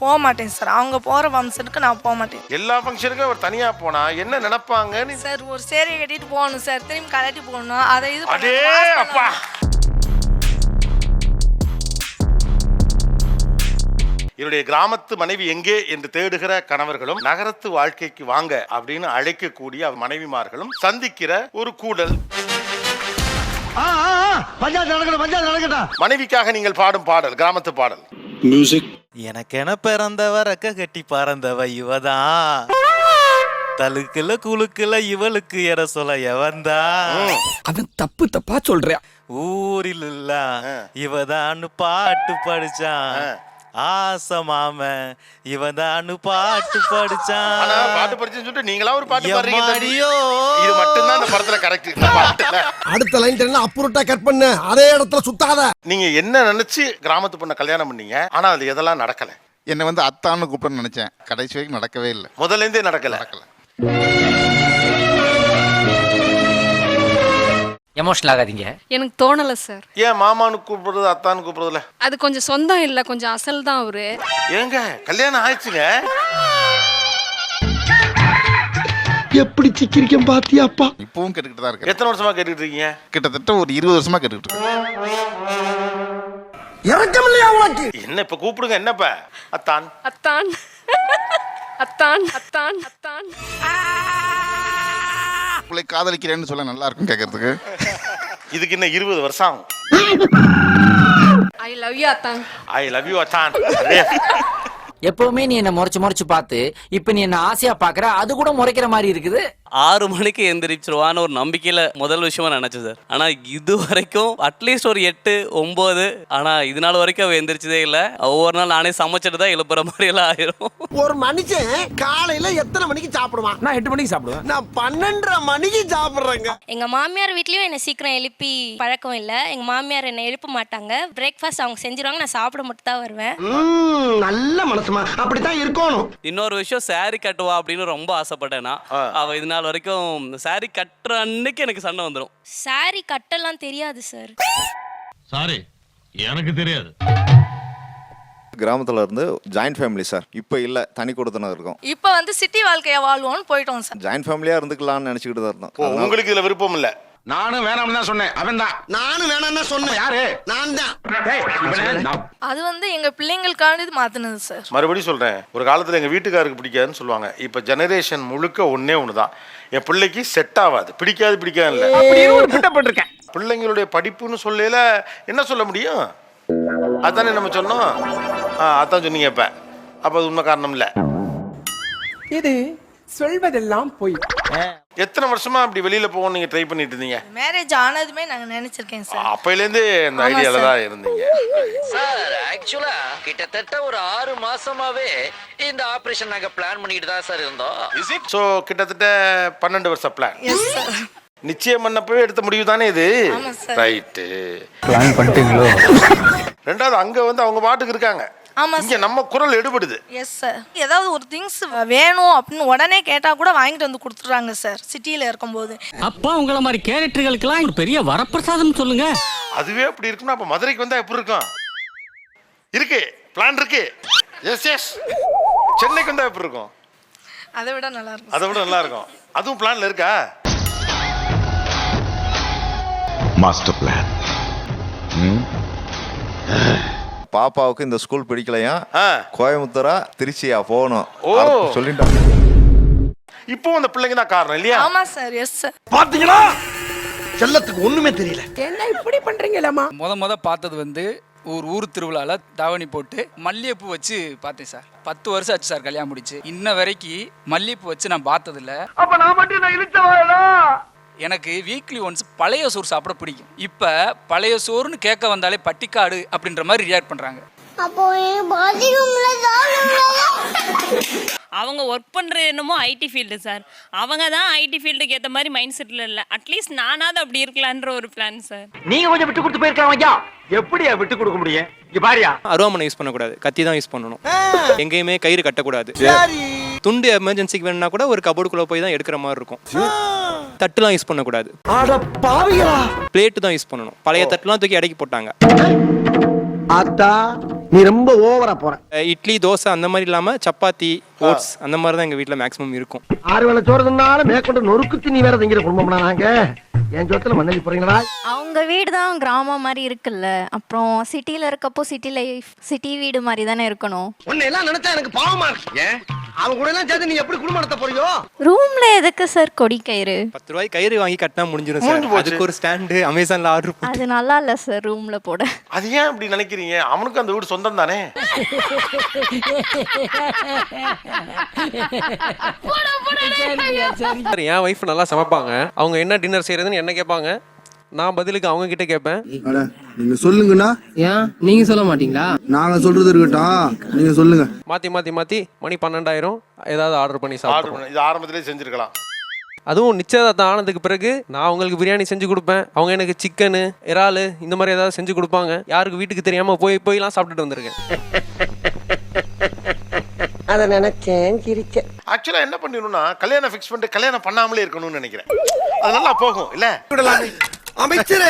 போக மாட்டேன் சார். அவங்க போற ஃபங்க்ஷனுக்கு நான் போக மாட்டேன். எல்லா ஃபங்க்ஷனுக்கும் அவர் தனியா போனா என்ன நினைப்பாங்கன்னு சார் ஒரு சேரையை கட்டிட்டு போகணும் சார், திரும்பி கலட்டி போகணும். அதை இது அடே அப்பா. என்னுடைய கிராமத்து மனைவி எங்கே என்று தேடுகிற கணவர்களும் நகரத்து வாழ்க்கைக்கு வாங்க அப்படின்னு அழைக்கக்கூடிய மனைவிமார்களும் சந்திக்கிற ஒரு கூடல். மனைவிக்காக நீங்கள் பாடும் பாடல் கிராமத்து பாடல். மியூசிக். எனக்கென பிறந்தவ ரெக்க கட்டி பறந்தவ இவதான், தலுக்குல குலுக்குல இவளுக்கு எற சொல்ல எவன்தான். அவன் தப்பு தப்பா சொல்றான். ஊரில் இல்ல இவதான்னு பாட்டு படிச்சான், ஆசை மாம இவதான்னு பாட்டு படிச்சான். பாட்டு படிச்சுன்னு சொல்லிட்டு நீங்களா ஒரு பாட்டு பாடுறீங்க. இது மட்டும்தான் இந்த படத்துல கரெக்ட். அடுத்த லைன் என்ன அப்புறட்டா கட் பண்ணு, அதே இடத்துல சுத்தாத. நீங்க என்ன நினைச்சு கிராமத்து பொண்ணை கல்யாணம் பண்ணீங்க, ஆனா அது எதெல்லாம் நடக்கல? என்னை வந்து அத்தான்னு கூப்பிடணும்னு நினைச்சேன், கடைசி வரைக்கும் நடக்கவே இல்லை. முதல்ல இருந்தே நடக்கல. எமோஷனல் ஆகாதீங்க. எனக்கு தோணல சார். ஏன் மாமான்னு கூப்பிடுறது அத்தான்னு கூப்பிடுறதுல? அது கொஞ்சம் சொந்தம் இல்ல, கொஞ்சம் அசல் தான் அவரு. ஏங்க கல்யாணம் ஆயிடுச்சுங்க. எப்படி சிக்கிரிக்கம் பாத்தியாப்பா? இப்பவும் கேட்டுக்கிட்டு தான் இருக்கேன். எத்தனை வருஷமா கேட்டுக்கிட்டு இருக்கீங்க? கிட்டத்தட்ட ஒரு 20 வருஷமா கேட்டுக்கிட்டு இருக்கேன். இறக்கம் இல்லையா உனக்கு? என்ன இப்ப கூப்பிடுங்க, என்னப்ப அத்தான் அத்தான் அத்தான் அத்தான் அத்தான். உங்களை காதலிக்கிறேன்னு சொல்ல நல்லா இருக்கும் கேட்கறதுக்கு. இதுக்கு இன்னும் 20 வருஷம் ஆகும். ஐ லவ் யூ அத்தான். ஐ லவ் யூ அத்தான். எப்பவுமே நீ என்ன முறைச்சு பார்த்து இப்ப நீ என்ன ஆசையா பாக்குற, அது கூட முறைக்கிற மாதிரி இருக்குது. 6 மணிக்கு எந்திரிச்சிருவான்னு ஒரு நம்பிக்கையில முதல் விஷயமா நினைச்சேன் சார். ஆனா இது வரைக்கும் அட்லீஸ்ட் ஒரு 8, 9, ஆனா இது நாள் வரைக்கும் அவ எந்திரிச்சதே இல்ல. ஒவ்வொரு நாள் நானே சமைச்சிட்டு தான் எழுப்புற மாதிரி எல்லாம் ஆயிரும். ஒரு மனுஷன் காலையில எத்தனை மணிக்கு சாப்பிடுவான்? நான் 8 மணிக்கு சாப்பிடுவேன். நான் 12:30 மணிக்கு சாப்பிடுறேங்க. எங்க மாமியார் வீட்லயும் என்ன சீக்கிரம் எழுப்பி பழக்கம் இல்ல. எங்க மாமியார் என்ன எழுப்ப மாட்டாங்க. பிரேக்ஃபாஸ்ட் அவங்க செஞ்சிருவாங்க, நான் சாப்பிட மட்டும் தான் வருவேன். நல்ல மனசுமா, அப்படித்தான் இருக்கணும். இன்னொரு விஷயம், சாரி கட்டுவா அப்படின்னு ரொம்ப ஆசைப்பட்டேன்னா அவ இது நாள் வரைக்கும் சாரி கட்டுற அன்னைக்கு எனக்கு சண்டை வந்துடும். சாரி கட்டெல்லாம் தெரியாது சார். சாரி எனக்கு தெரியாது. கிராமத்துல இருந்து ஜாயிண்ட் ஃபேமிலி சார். இப்போ இல்ல, தனி கொடுத்தனம் இருக்கும். இப்போ வந்து சிட்டி வாழ்க்கைய வாழ்வோம்னு போயிட்டோம் சார். ஜாயிண்ட் ஃபேமிலியா இருந்துக்கலாம்னு நினைச்சுக்கிட்டு தான் இருந்தோம். உங்களுக்கு இதுல விருப்பம் இல்ல? நானும் வேணாம்னு தான் சொன்னேன். அவன் தான். நானும் வேணாம்னு சொன்னேன். யாரு? நான் தான். அது வந்து எங்க பிள்ளைங்களுக்காண்டி மாத்தினது சார். மறுபடியும் சொல்றேன், ஒரு காலத்துல எங்க வீட்டுக்காருக்கு பிடிக்காதுன்னு சொல்லுவாங்க. இப்ப ஜெனரேஷன் முழுக்க ஒன்னே ஒண்ணுதான், என் பிள்ளைக்கு செட் ஆகாது, பிடிக்காது இல்ல. பிள்ளைங்களுடைய படிப்புன்னு சொல்லல என்ன சொல்ல முடியும்? அதானே நம்ம சொன்னோம். அதான் சொன்னீங்க. இப்ப அப்ப அது உண்மை காரணம் இல்ல. இது சொல்வதெல்லாம் போய். எத்தனை வருஷமா அப்படி வெளியில போகணும் நீங்க ட்ரை பண்ணிட்டு இருந்தீங்க? மேரேஜ் ஆனதுமே நாங்க நினைச்சிருக்கேன் சார். அப்பையில இருந்து இந்த ஐடியால தான் இருந்தீங்க சார்? ஆக்சுவலா கிட்டத்தட்ட ஒரு 6 மாசமாவே இந்த ஆபரேஷன் நாங்க பிளான் பண்ணிட்டு தான் சார் இருந்தோம். சோ கிட்டத்தட்ட 12 வருஷம் பிளான். Yes sir. நிச்சயம் பண்ணப்பவே எடுத்த முடிவு தானே இது? ரைட்டு. பிளான் பண்ணிட்டீங்களோ? ரெண்டாவது அங்க வந்து அவங்க பாட்டுக்கு இருக்காங்க. ஆமா இங்க நம்ம குரல் எடுபடுது. Yes sir. ஏதாவது ஒரு திங்ஸ் வேணும் அப்படின்னு உடனே கேட்டா கூட வாங்கிட்டு வந்து கொடுத்துறாங்க சார் சிட்டியில இருக்கும்போது. அப்பா உங்கள மாதிரி கேரக்டர்களுக்கெல்லாம் ஒரு பெரிய வரப்பிரசாதம் சொல்லுங்க. அதுவே அப்படி இருக்குன்னா அப்ப மதுரைக்கு வந்தா எப்படி இருக்கும்? இருக்கு, பிளான் இருக்கு. Yes yes. சென்னைக்கு வந்தா எப்படி இருக்கும்? அதை விட நல்லா இருக்கும். அதை விட நல்லா இருக்கும். அதுவும் பிளான்ல இருக்கா? Master plan. பாப்பாவுக்கு இந்த ஸ்கூல் பிடிக்கலையா, கோயம்புத்தூரா திருச்சியா போகணும் சொல்லிட்டாங்க. இப்போ அந்த பிள்ளைங்க தான் காரணம் இல்லையா? ஆமா சார். Yes sir. பாத்தீங்களா, செல்லத்துக்கு ஒண்ணுமே தெரியல. என்ன இப்படி பண்றீங்களா? முத பார்த்தது வந்து ஊர் திருவிழால தாவணி போட்டு மல்லிகைப்பூ வச்சு பார்த்தேன் சார். 10 வருஷம் ஆச்சு சார் கல்யாணம் முடிச்சு. இன்ன வரைக்கும் மல்லிகைப்பூ வச்சு நான் பார்த்ததில்ல. அப்ப நான் மட்டும் நான் இழுச்சவாடா. எனக்கு வீக்லி ஒன்ஸ் பழைய சோறு சாப்பிட பிடிக்கும். இப்போ பழைய சோறுன்னு கேட்க வந்தாலே பட்டிக்காடு அப்படின்ற மாதிரி ரியாக்ட் பண்ணுறாங்க. அவங்க ஒர்க் பண்ற என்னமோ ஐடி ஃபீல்டு சார். அவங்க தான் ஐடி ஃபீல்டுக்கு ஏற்ற மாதிரி மைண்ட் செட்டில் இல்லை. அட்லீஸ்ட் நானாவது அப்படி இருக்கலான்ற ஒரு பிளான் சார். நீங்க கொஞ்சம் விட்டு கொடுத்து போயிருக்காங்க ஐயா. எப்படியா விட்டு கொடுக்க முடியும்? இங்க பாரியா, அருவாமனை யூஸ் பண்ணக்கூடாது, கத்தி தான் யூஸ் பண்ணணும். எங்கேயுமே கயிறு கட்டக்கூடாது. துண்டு எமர்ஜென்சிக்கு வேணும்னா கூட ஒரு கபோர்டுக்குள்ள போய் தான் எடுக்கிற மாதிரி இருக்கும். தட்டுலாம் யூஸ் பண்ணக்கூடாது. பிளேட்டு தான் யூஸ் பண்ணணும். பழைய தட்டுலாம் தூக்கி அடக்கி போட்டாங்க. அத்தா நீ ரொம்ப ஓவரா போற. இட்லி தோசை அந்த மாதிரி இல்லாமல் சப்பாத்தி ஓட்ஸ் அந்த மாதிரி தான் எங்கள் வீட்டில் மேக்ஸிமம் இருக்கும். 6 வேளை சோறு தின்னாலும் மேற்கொண்டு நொறுக்கு திணி வேற திங்கிற குடும்பம்னா நாங்க. என் சொத்துல மண்ணலி போறீங்களா? அவங்க வீடு தான் கிராமம் மாதிரி இருக்குல்ல, அப்புறம் சிட்டில இருக்கப்போ சிட்டி லைஃப் சிட்டி வீடு மாதிரி தானே இருக்கணும். உன்னை எல்லாம் நினைச்சா எனக்கு பாவமா இருக்கு. ஏன் அவங்க கூட எல்லாம் சேர்ந்து நீ எப்படி குடும்பம் நடத்த போறியோ? ரூம்ல எதுக்கு சார் கொடி கயிறு? 10 ரூபாய் கயிறு வாங்கி கட்டினா முடிஞ்சிடும் சார். அதுக்கு ஒரு ஸ்டாண்டு அமேசானில் ஆர்டர் பண்ணி. அது நல்லா இல்ல சார் ரூம்ல போட. அது ஏன் அப்படி நினைக்கிறீங்க? அவனுக்கு அந்த வீடு சொந்தம் தானே. என் ஒய்ஃப் நல்லா சமைப்பாங்க. அவங்க என்ன டின்னர் செய்யறதுன்னு என்ன கேட்பாங்க, நான் பதிலுக்கு அவங்க கிட்ட கேட்பேன். நீங்க சொல்லுங்கண்ணா. ஏன் நீங்க சொல்ல மாட்டீங்களா? நாங்க சொல்றது இருக்கட்டும், நீங்க சொல்லுங்க. மாற்றி மணி 12,000 ஏதாவது ஆர்டர் பண்ணி ஆர்டர் சாப்பிடுவோம். பண்ண இது ஆரம்பத்திலே செஞ்சிருக்கலாம். அதுவும் நிச்சயதார்த்தம் ஆனதுக்கு பிறகு நான் அவங்களுக்கு பிரியாணி செஞ்சு கொடுப்பேன், அவங்க எனக்கு சிக்கனு இறாலு இந்த மாதிரி ஏதாவது செஞ்சு கொடுப்பாங்க. யாருக்கு வீட்டுக்கு தெரியாம போய்லாம் சாப்பிட்டுட்டு வந்திருக்கேன். அத நினைச்சேன் சிரிச்சேன். ஆக்சுவலா என்ன பண்ணிடணும்னா கல்யாணம் ஃபிக்ஸ் பண்ணிட்டு கல்யாணம் பண்ணாமலே இருக்கணும்னு நினைக்கிறேன். அது நல்லா போகும் இல்ல? அமைச்சரே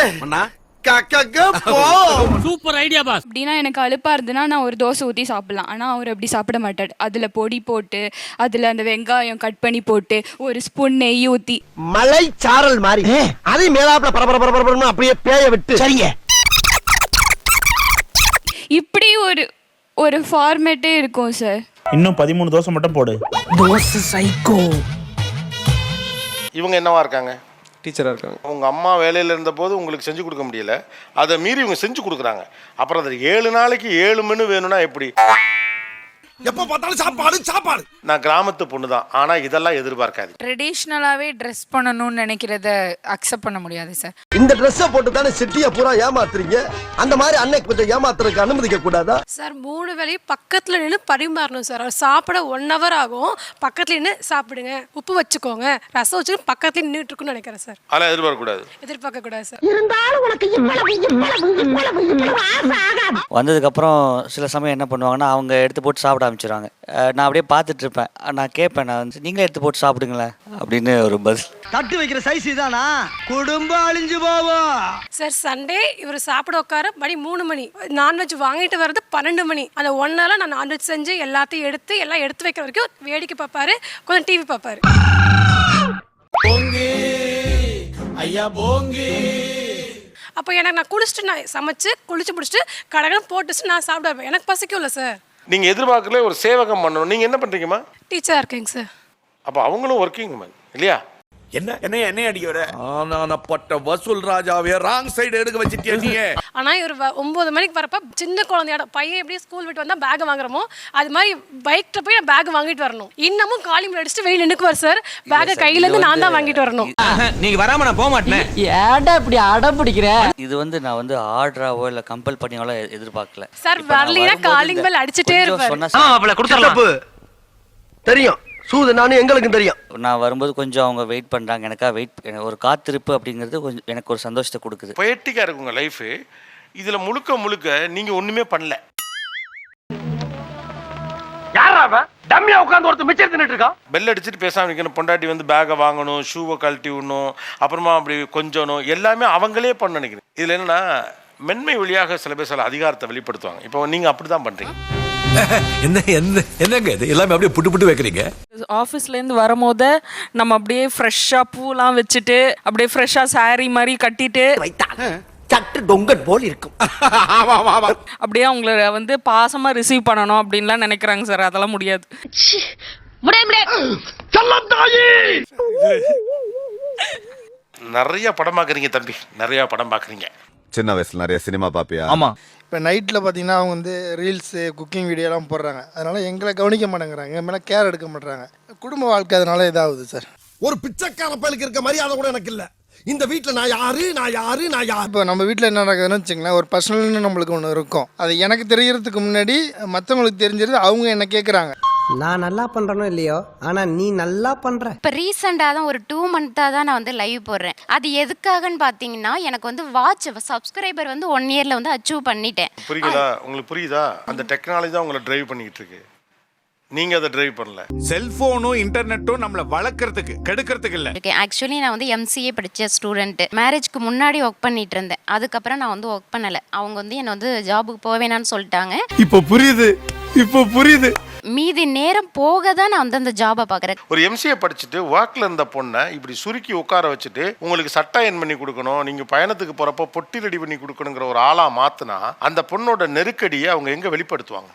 சூப்பர் ஐடியா பாஸ். அப்படின்னா எனக்கு அலுப்பா இருந்ததுன்னா நான் ஒரு தோசை ஊற்றி சாப்பிடலாம். ஆனால் அவர் அப்படி சாப்பிட மாட்டார். அதில் பொடி போட்டு அதில் அந்த வெங்காயம் கட் பண்ணி போட்டு ஒரு ஸ்பூன் நெய் ஊற்றி மலை சாரல் மாதிரி அதே மேலாப்ல பரபரன்னு அப்படியே பேய விட்டு சரிங்க. இப்படி ஒரு ஃபார்மேட்டே இருக்கும் சார். இன்னும் 13 தோசை மட்டும் போடு. தோசை சைக்கோ. இவங்க என்னவா இருக்காங்க? டீச்சராக இருக்காங்க. உங்க அம்மா வேலையில இருந்த போது உங்களுக்கு செஞ்சு கொடுக்க முடியல, அதை மீறி இவங்க செஞ்சு கொடுக்குறாங்க. அப்புறம் அது 7 நாளைக்கு 7 மெனு வேணும்னா எப்படி? எப்ப பார்த்தாலும் சாப்பாடு. நான் கிராமத்து பொண்ணு தான், ஆனா இதெல்லாம் எதிர்பார்க்காது. ட்ரெடிஷ்னலாகவே ட்ரெஸ் பண்ணணும்னு நினைக்கிறத அக்செப்ட் பண்ண முடியாது சார். இந்த ட்ரெஸ்ஸை போட்டு தானே சிட்டியை பூரா ஏமாத்துறீங்க. அந்த மாதிரி அன்னைக்கு கொஞ்சம் ஏமாத்துறதுக்கு அனுமதிக்க கூடாதா சார் 3 வேளையும் பக்கத்தில் நின்று பரிமாறணும் சார். அவர் சாப்பிட 1 hour ஆகும். பக்கத்தில் நின்று சாப்பிடுங்க, உப்பு வச்சுக்கோங்க, ரசம் வச்சு பக்கத்துல நின்றுட்டு இருக்குன்னு நினைக்கிறேன் சார். அதெல்லாம் எதிர்பார்க்க கூடாது சார். இருந்தாலும் உனக்கு வந்ததுக்கு அப்புறம் சில சமயம் என்ன பண்ணுவாங்கன்னா அவங்க எடுத்து போட்டு சாப்பிட ஆரம்பிச்சிடுவாங்க. நான் அப்படியே பார்த்துட்டு இருப்பேன். நான் கேட்பேன், நான் வந்து நீங்களே எடுத்து போட்டு சாப்பிடுங்களேன் அப்படின்னு ஒரு பதில். தட்டு வைக்கிற சைஸ் இதானா? குடும்பம் அழிஞ்சு போவோம் சார். சண்டே இவர் சாப்பிட உட்கார மணி 3 மணி, நான்வெஜ் வாங்கிட்டு வர்றது 12 மணி. அந்த 1 hour நான் நான்வெஜ் செஞ்சு எல்லாத்தையும் எடுத்து வைக்கிற வரைக்கும் வேடிக்கை பார்ப்பாரு, கொஞ்சம் டிவி பார்ப்பாரு. அப்போ எனக்கு நான் குளிச்சுட்டு நான் சமைச்சு குளிச்சு முடிச்சுட்டு கடகடம் போட்டுச்சு நான் சாப்பிடுவேன். எனக்கு பசிக்கும்ல சார். நீங்க எதிர்பார்க்கல ஒரு சேவகம் பண்ணணும். நீங்க என்ன பண்றீங்கம்மா? டீச்சராக இருக்கேங்க சார். அப்ப அவங்களும் ஒர்க்கிங் மேன் இல்லையா? என்ன அடிக்கிற ஆனானப்பட்ட வசூல் ராஜாவே ராங் சைடு எடுக்க வச்சிட்டியா நீ? ஆனா இவர் 9 மணிக்கு வரப்ப சின்ன குழந்தையோட பையன் எப்படி ஸ்கூல் விட்டு வந்தா பேக் வாங்குறமோ அது மாதிரி பைக்ல போய் பேக் வாங்கிட்டு வரணும். இன்னமும் காலிங் அடிச்சுட்டு வெளியில நின்னுக்குவார் சார். பேக்கை கையில இருந்து நான் தான் வாங்கிட்டு வரணும். நீங்க வராம நான் போக மாட்டேன். ஏடா இப்படி அடம் பிடிக்கிற? இது வந்து நான் வந்து ஆர்டராவோ இல்ல கம்பல் பண்ணியாவோ எதிர்பார்க்கல சார். வரலனா காலிங் பெல் அடிச்சிட்டே இருப்பாரு. அவளை கொடுத்துறலாம். தெரியும் சூது நானும் எங்களுக்கும் தெரியும். நான் வரும்போது கொஞ்சம் அவங்க வெயிட் பண்றாங்க, எனக்கா ஒரு காத்திருப்பு அப்படிங்கிறது கொஞ்சம் எனக்கு ஒரு சந்தோஷத்தை கொடுக்குது. பொயட்டிக்கா இருக்குங்க லைஃப். இதுல முழுக்க நீங்க ஒண்ணுமே பண்ணல. யாரா அவன்? டம்மியா உட்கார்ந்து ஒருத்தர் மிச்சம் தின்னுட்டு இருக்கான். பெல் அடிச்சுட்டு பேசாம நிக்கணும். பொண்டாட்டி வந்து பேக்கை வாங்கணும், ஷூவை கழட்டி விடணும், அப்புறமா அப்படி கொஞ்சணும், எல்லாமே அவங்களே பண்ண நினைக்கிறேன். இதுல என்னன்னா மென்மை வழியாக சில பேர் சில அதிகாரத்தை வெளிப்படுத்துவாங்க. இப்போ நீங்க அப்படிதான் பண்றீங்க. என்னங்க இது எல்லாமே அப்படியே புட்டு வைக்கிறீங்க? ஆஃபீஸ்லேருந்து வரும்போது நம்ம அப்படியே ஃப்ரெஷ்ஷாக பூலாம் வச்சுட்டு அப்படியே ஃப்ரெஷ்ஷாக saree மாதிரி கட்டிட்டு சட்டு டொங்கட் போல் இருக்கும். அப்படியே அவங்கள வந்து பாசமாக ரிசீவ் பண்ணணும் அப்படின்லாம் நினைக்கிறாங்க சார். அதெல்லாம் முடியாது. நிறைய படம் பார்க்குறீங்க தம்பி, நிறைய படம் பார்க்குறீங்க. சின்ன வயசுல நிறைய சினிமா பாப்பியா? ஆமா. இப்போ நைட்டில் பார்த்தீங்கன்னா அவங்க வந்து ரீல்ஸு குக்கிங் வீடியோலாம் போடுறாங்க. அதனால எங்களை கவனிக்க மாட்டேங்கிறாங்க, எங்கள் மேலே கேர் எடுக்க மாட்டேறாங்க. குடும்ப வாழ்க்கை அதனால இதாகுது சார். ஒரு பிச்சைக்கார பயலுக்கு இருக்க மரியாதை கூட எனக்கு இல்ல. இந்த வீட்டில் நான் யாரு. இப்போ நம்ம வீட்டில் என்ன நடக்குதுன்னு வச்சுங்களேன், ஒரு பர்சனல்னு நம்மளுக்கு ஒன்று இருக்கும். அது எனக்கு தெரியறதுக்கு முன்னாடி மற்றவங்களுக்கு தெரிஞ்சிருது. அவங்க என்ன கேட்குறாங்க, நான் நல்லா பண்றனோ இல்லையோ, ஆனா நீ நல்லா பண்ற. இப்போ ரீசெண்டாக தான் ஒரு 2 months தான் நான் வந்து லைவ் போடுறேன். அது எதுக்காகன்னு பார்த்தீங்கன்னா எனக்கு வந்து சப்ஸ்கிரைபர் வந்து 1 yearல வந்து அச்சீவ் பண்ணிட்டேன். புரியுதா? உங்களுக்கு புரியுதா? அந்த டெக்னாலஜி தான் உங்களை டிரைவ் பண்ணிட்டு இருக்கு. நீங்க அதை டிரைவ் பண்ணல. செல்போனும் இன்டர்நெட்டும் நம்மள வளர்க்கறதுக்கு கெடுக்கிறதுக்கு இல்ல. ஆக்சுவலி நான் வந்து MCA படித்த ஸ்டூடெண்ட். மேரேஜ்க்கு முன்னாடி ஒர்க் பண்ணிட்டு இருந்தேன். அதுக்கப்புறம் நான் வந்து ஒர்க் பண்ணலை. அவங்க வந்து என்னை வந்து ஜாபுக்கு போக வேணாம்னு சொல்லிட்டாங்க. இப்போ புரியுது. மீதி நேரம் போக தான் நான் வந்து அந்த ஜாபை பார்க்குறேன். ஒரு MCA படிச்சுட்டு ஒர்க்ல இருந்த பொண்ணை இப்படி சுருக்கி உட்கார வச்சுட்டு உங்களுக்கு சட்டை அயன் பண்ணி கொடுக்கணும், நீங்க பயணத்துக்கு போறப்போ பொட்டி ரெடி பண்ணி கொடுக்கணுங்கிற ஒரு ஆளா மாத்தினா அந்த பொண்ணோட நெருக்கடியை அவங்க எங்க வெளிப்படுத்துவாங்க?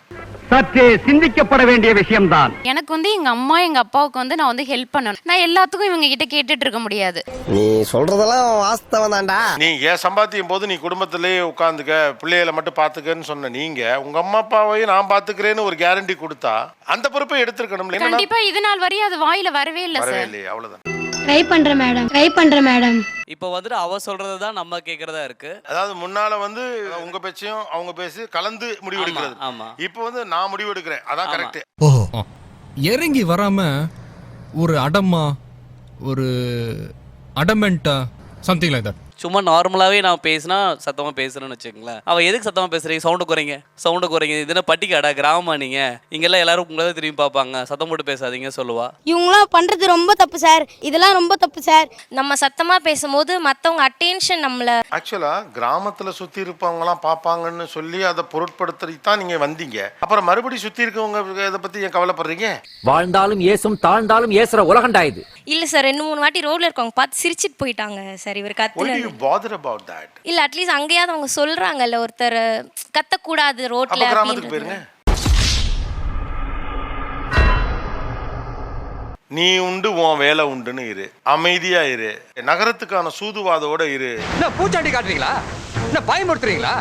சற்றே சிந்திக்கப்பட வேண்டிய விஷயம்தான். எனக்கு வந்து எங்க அம்மா எங்க அப்பாவுக்கு வந்து நான் வந்து ஹெல்ப் பண்ணணும். நான் எல்லாத்துக்கும் இவங்க கிட்ட கேட்டுட்டு இருக்க முடியாது. நீ சொல்றதெல்லாம் வாஸ்தவம் தான்டா. நீ ஏன் சம்பாத்தியம் போது நீ குடும்பத்திலேயே உட்காந்துக்க, பிள்ளைகளை மட்டும் பாத்துக்கன்னு சொன்ன நீங்க உங்க அம்மா அப்பாவையும் நான் பாத்துக்கிறேன்னு ஒரு கேரண்டி கொடுத்தா அந்த பொறுப்பை எடுத்துக்கணும். கண்டிப்பா இது நாள் வரையும் அது வாயில வரவே இல்லை சார். அவ்வளவுதான். ட்ரை பண்றேன் மேடம். இப்போ வந்துட்டு அவ சொல்றது தான் நம்ம கேட்கறதா இருக்கு. அதாவது முன்னால வந்து உங்க பேச்சையும் அவங்க பேசி கலந்து முடிவு எடுக்கிறது. ஆமா. இப்போ வந்து நான் முடிவு எடுக்கிறேன், அதான் கரெக்ட். ஓஹோ, இறங்கி வராம ஒரு அடமா, ஒரு அடமெண்டா, சம்திங் லைக் தட். சும்மா நார்மலாவே நான் பேசினா சத்தமா பேசுறேன்னு வச்சுக்கோங்களேன். அவ எதுக்கு சத்தமா பேசுறீங்க, சவுண்டு குறைங்க, இதுனா பட்டிக்காடா கிராமமா, நீங்க இங்கெல்லாம் எல்லாரும் உங்களதான் திரும்பி பார்ப்பாங்க, சத்தம் போட்டு பேசாதீங்க சொல்லுவா. இவங்களாம் பண்றது ரொம்ப தப்பு சார், இதெல்லாம் ரொம்ப தப்பு சார். நம்ம சத்தமா பேசும்போது மத்தவங்க அட்டென்ஷன் நம்மள. ஆக்சுவலா கிராமத்துல சுத்தி இருப்பவங்க எல்லாம் பாப்பாங்கன்னு சொல்லி அதை பொருட்படுத்தி தான் நீங்க வந்தீங்க. அப்புறம் மறுபடியும் சுத்தி இருக்கவங்க இதை பத்தி ஏன் கவலைப்படுறீங்க? வாழ்ந்தாலும் ஏசும் தாழ்ந்தாலும் ஏசுற உலகண்டா இது. இல்ல சார், 2-3 வாட்டி ரோட்ல இருக்கவங்க பார்த்து சிரிச்சிட்டு போயிட்டாங்க சார். இவர் கத்துனது bother about that. இல்ல அட்லீஸ்ட் அங்கேயாவது அவங்க சொல்றாங்கல்ல ஒருத்தர் கத்தக்கூடாது ரோட்ல அப்படின்றது. நீ உண்டு உன் வேலை உண்டுன்னு இரு, அமைதியா இரு, நகரத்துக்கான சூதுவாதோட இரு. என்ன பூச்சாண்டி காட்டுறீங்களா? என்ன பயமுறுத்துறீங்களா?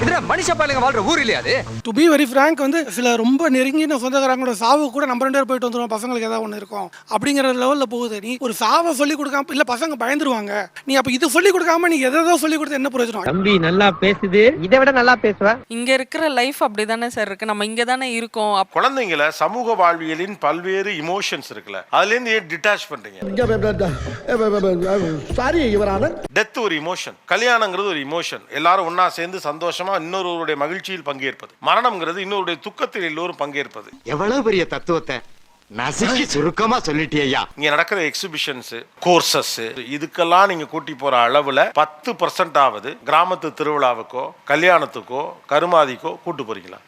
இதுல மனுஷ பாலுங்க வாழ்ற ஊர் இல்லையா அது? டு பி வெரி ஃப்ராங்க், வந்து சில ரொம்ப நெருங்கின சொந்தக்காரங்களோட சாவு கூட நம்ம 2 பேர் போயிட்டு வந்துடுவோம், பசங்களுக்கு ஏதாவது ஒன்று இருக்கும் அப்படிங்கிற லெவலில் போகுது. நீ ஒரு சாவை சொல்லி கொடுக்காம, இல்லை பசங்க பயந்துருவாங்க, நீ அப்போ இது சொல்லி கொடுக்காம நீ எதோ சொல்லி கொடுத்து என்ன பிரயோஜனம்? தம்பி நல்லா பேசுது, இதை விட நல்லா பேசுவ. இங்க இருக்கிற லைஃப் அப்படிதானே சார் இருக்கு, நம்ம இங்க தானே இருக்கோம். குழந்தைங்கள சமூக வாழ்வியலின் பல்வேறு இமோஷன்ஸ் இருக்குல்ல, அதுல இருந்து டிட்டாச் பண்றீங்க. சாரி யுவரான. டெத் ஒரு இமோஷன், கல்யாணங்கிறது ஒரு இமோஷன், எல்லாரும் ஒன்னா சேர்ந்து சந்தோஷமா இன்னொருவருடைய மகிழ்ச்சியில் பங்கேற்பது. மரணம்ங்கிறது இன்னொருடைய துக்கத்தில் எல்லோரும் பங்கேற்பது. எவ்வளவு பெரிய தத்துவத்தை நசுக்கி சுருக்கமா சொல்லிட்டியா. இங்க நடக்கிற எக்ஸிபிஷன்ஸ், கோர்சஸ், இதுக்கெல்லாம் நீங்க கூட்டி போற அளவுல 10% ஆவது கிராமத்து திருவிழாவுக்கோ கல்யாணத்துக்கோ கருமாதிக்கோ கூட்டு போறீங்களா?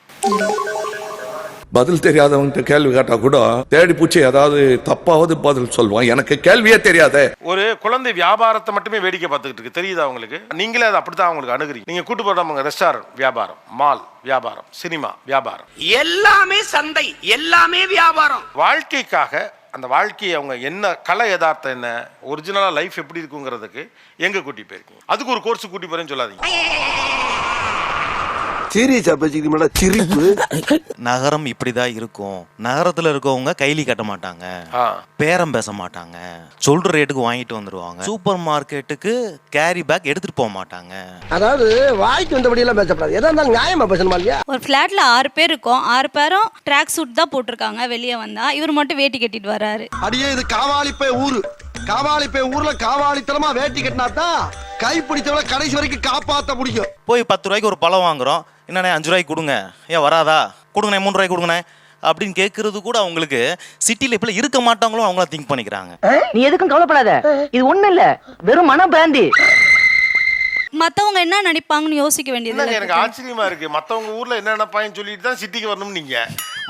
பதில் தெரியாதவங்க கேள்வி கேட்டா கூட தேடி பூச்சி ஏதாவது தப்பாவது பதில் சொல்லுவான். எனக்கு கேள்வியே தெரியாத. ஒரு குழந்தை வியாபாரத்தை மட்டுமே வேடிக்கை பார்த்துக்கிட்டு இருக்கு, தெரியுதா உங்களுக்கு? நீங்களே அதை அப்படித்தான் அவங்களுக்கு அணுகுறீங்க. நீங்க கூட்டு போறாங்க ரெஸ்டாரண்ட் வியாபாரம், மால் வியாபாரம், சினிமா வியாபாரம், எல்லாமே சந்தை, எல்லாமே வியாபாரம். வாழ்க்கைக்காக அந்த வாழ்க்கையை அவங்க என்ன கலை யதார்த்தம் என்ன ஒரிஜினலா லைஃப் எப்படி இருக்குங்கிறதுக்கு எங்க கூட்டி போயிருக்கீங்க? அதுக்கு ஒரு கோர்ஸ் கூட்டி போறேன்னு சொல்லாதீங்க. நகரம் இப்படிதான் இருக்கும். நகரத்துல இருக்கவங்க கைலி கட்ட மாட்டாங்க, பேரம் பேச மாட்டாங்க, சொல்ற ரேட்டுக்கு வாங்கிட்டு வந்துருவாங்க, சூப்பர் மார்க்கெட்டுக்கு கேரி பேக் எடுத்துட்டு போக மாட்டாங்க. அதாவது வாய்க்கு வந்தபடி எல்லாம் பேசப்படாது, எதா இருந்தாலும் நியாயமா பேசணுமா இல்லையா? ஒரு ஃபிளாட்ல 6 பேர் இருக்கோம், 6 பேரும் ட்ராக் சூட் தான் போட்டிருக்காங்க. வெளியே வந்தா இவர் மட்டும் வேட்டி கட்டிட்டு வராரு. அடியே இது காவாலிப்பே ஊரு, காவாலிப்பே ஊர்ல காவாலித்தனமா வேட்டி கட்டினாதான் கை பிடிச்சவளை கடைசி வரைக்கும் காப்பாத்த முடியும். போய் 10 ரூபாய்க்கு ஒரு பழம் வாங்குறோம், என்னண்ணே 5 ரூபாய்க்கு கொடுங்க, ஏன் வராதா, கொடுங்கண்ணே 3 ரூபாய்க்கு கொடுங்கண்ணே அப்படின்னு கேட்கறது கூட அவங்களுக்கு சிட்டில இப்ப இருக்க மாட்டாங்களோ அவங்கள திங்க் பண்ணிக்கிறாங்க. நீ எதுக்கும் கவலைப்படாத, இது ஒண்ணு இல்ல, வெறும் மன பிராந்தி. மத்தவங்க என்ன நினைப்பாங்கன்னு யோசிக்க வேண்டியது. எனக்கு ஆச்சரியமா இருக்கு, மத்தவங்க ஊர்ல என்ன நினைப்பாங்கன்னு சொல்லிட்டு தான் சிட்டிக்கு வரணும் நீங்க.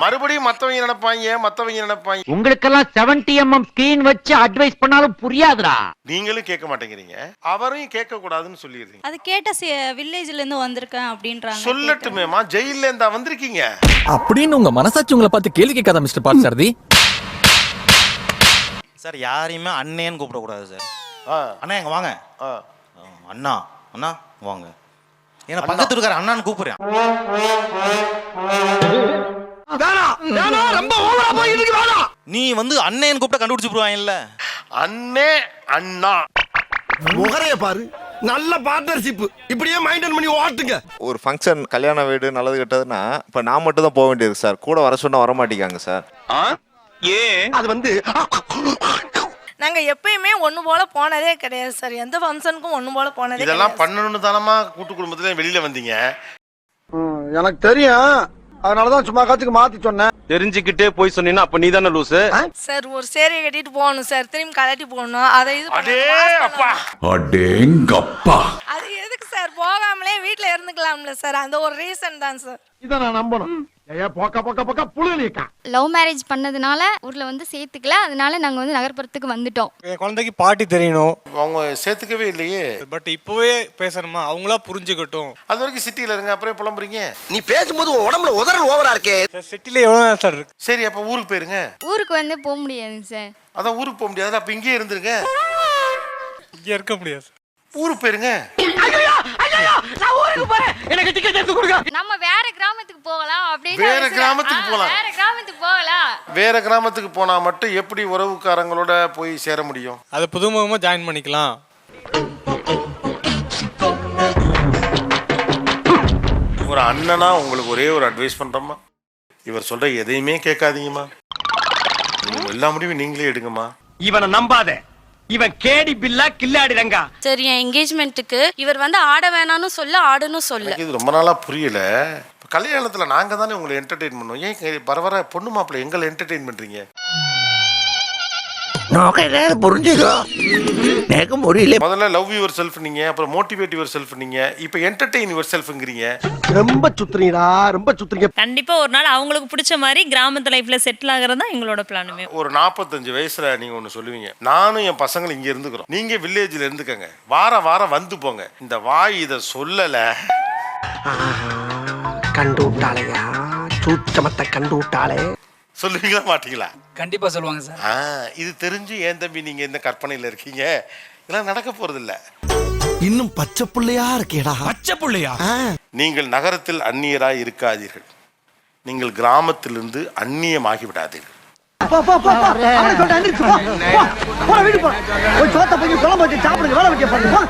மறுபடியும் மத்தவங்க நினைப்பாங்க. உங்களுக்கெல்லாம் 70mm ஸ்கிரீன் வச்சு அட்வைஸ் பண்ணாலும் புரியாதுடா. நீங்களும் கேட்க மாட்டேங்கிறீங்க, அவரையும் கேட்க கூடாதுன்னு சொல்லிடுறீங்க. அது கேட்ட வில்லேஜ்ல இருந்து வந்திருக்கேன் அப்படின்றாங்க. சொல்லட்டுமேமா, ஜெயில இருந்தா வந்திருக்கீங்க அப்படின்னு உங்க மனசாட்சி உங்களை பார்த்து கேள்வி கேட்காத மிஸ்டர் பார்த்தசாரதி. சார் யாரையுமே அண்ணேன்னு கூப்பிடக்கூடாது சார். அண்ணா எங்க வாங்க, அண்ணா அண்ணா வாங்க, ஏன்னா பக்கத்துல இருக்காரு அண்ணான்னு கூப்பிடுறேன். நீ வந்து அண்ணேன்னு கூப்பிட்டா கண்டுபிடிச்சு போடுவாங்கல்ல. அண்ணே அண்ணா முகரைய பாரு, நல்ல பார்ட்னர்ஷிப், இப்படியே மெயின்டைன் பண்ணி ஓட்டுங்க. ஒரு ஃபங்க்ஷன், கல்யாண வீடு நல்லது கெட்டதுன்னா இப்போ நான் மட்டும் தான் போக வேண்டியது சார். கூட வர சொன்னா வர மாட்டேங்காங்க சார். அது வந்து நாங்க எப்பயுமே ஒண்ணு போல போனதே கிடையாது சார், எந்த ஃபங்க்ஷனுக்கும் ஒண்ணு போல போனதே. இதெல்லாம் பண்ணணும்னு தானமா கூட்டு குடும்பத்துல வெளியில வந்தீங்க. எனக்கு தெரியும், அதனாலதான் சும்மா காத்துக்கு மாத்தி சொன்னேன். தெரிஞ்சுக்கிட்டே போய் சொன்னீங்கன்னா அப்ப நீ தானே லூசு. சார் ஒரு சேரையை கட்டிட்டு போகணும் சார், திரும்பி கலட்டி போகணும், அதை இது அடே அப்பா அடேங்கப்பா. அது எதுக்கு சார், போகாமலே வீட்ல இருந்துக்கலாம்ல சார், அந்த ஒரு ரீசன் தான் சார். இத நான் நம்பணும். புழுலிக்கா லவ் மேரேஜ் பண்ணதுனால ஊர்ல வந்து சேர்த்துக்கல, அதனால நாங்க வந்து நகர்ப்புறத்துக்கு வந்துட்டோம். என் குழந்தைக்கு பாட்டி தெரியணும், அவங்க சேர்த்துக்கவே இல்லையே. பட் இப்போவே பேசணுமா, அவங்களா புரிஞ்சுக்கட்டும். அது வரைக்கும் சிட்டியில இருங்க, அப்புறம் புலம்புறீங்க. நீ பேசும்போது உன் உடம்புல உதறல் ஓவரா இருக்கே. சிட்டில எவ்வளவு நேரம் சார் இருக்கு? சரி அப்ப ஊருக்கு போயிருங்க. ஊருக்கு வந்து போக முடியாதுங்க சார். அதான் ஊருக்கு போக முடியாது, அப்ப இங்கேயே இருந்துருங்க. இங்க இருக்க முடியாது, ஊருக்கு போயிருங்க. நம்ம வேற கிராமத்துக்கு போகலாம் அப்படின்னு. வேற கிராமத்துக்கு போலாம். வேற கிராமத்துக்கு போகலாம். வேற கிராமத்துக்கு போனா மட்டும் எப்படி உறவுக்காரங்களோட போய் சேர முடியும்? அதை புதுமுகமா ஜாயின் பண்ணிக்கலாம். ஒரு அண்ணனா உங்களுக்கு ஒரே ஒரு அட்வைஸ் பண்றோம்மா, இவர் சொல்ற எதையுமே கேட்காதீங்கம்மா, எல்லா முடிவும் நீங்களே எடுங்கம்மா. இவனை நம்பாத, இவன் கேடி பில்லா கில்லாடி ரங்கா. சரி, என் என்கேஜ்மெண்ட்டுக்கு இவர் வந்து ஆட வேணாம்னு சொல்ல, ஆடணும் சொல்ல. எனக்கு இது ரொம்ப நாளா புரியல. கல்யாணத்துல நாங்க தானே உங்களை என்டர்டெயின் பண்ணுவோம், ஏன் வர பொண்ணு மாப்பிள்ளை எங்களை என்டர்டெயின் பண்றீங்க? முதல்ல லவ் யுவர் செல்ஃப் நீங்க, அப்புறம் மோட்டிவேட் யுவர் செல்ஃப் நீங்க, இப்போ என்டர்டெயின் யுவர் செல்ஃப்ங்கறீங்க. ரொம்ப சுத்துறீங்கடா, ரொம்ப சுத்துறீங்க. கண்டிப்பா ஒரு நாள் அவங்களுக்கு பிடிச்ச மாதிரி கிராமத்து லைஃப்ல செட்டில் ஆகிறது தான் எங்களோட பிளானுமே. ஒரு 45 வயசுல நீங்க ஒண்ணு சொல்லுவீங்க, நானும் என் பசங்களும் இங்க இருந்துக்கிறோம், நீங்க வில்லேஜ்ல இருந்துக்கங்க, வாரம் வந்து போங்க. இந்த வாய் இத சொல்லல. கண்டு விட்டாளையா, சூச்சமத்தை கண்டு விட்டாளே. சொல்லுவீங்களா மாட்டீங்களா? கண்டிப்பா சொல்லுவாங்க சார். இது தெரிஞ்சு ஏன் தம்பி நீங்க இந்த கற்பனையில இருக்கீங்க? இதெல்லாம் நடக்க போறது இல்ல. இன்னும் பச்சை புள்ளையா இருக்கேடா. பச்சை புள்ளையா? நீங்கள் நகரத்தில் அந்நியராய் இருக்காதீர்கள், நீங்கள் கிராமத்திலிருந்து அந்நியமாகி விடாதீர்கள். வீடு போ, சோத்த போய் குழம்பு வச்சு சாப்பிடுங்க, வேலை வைக்க பாருங்க.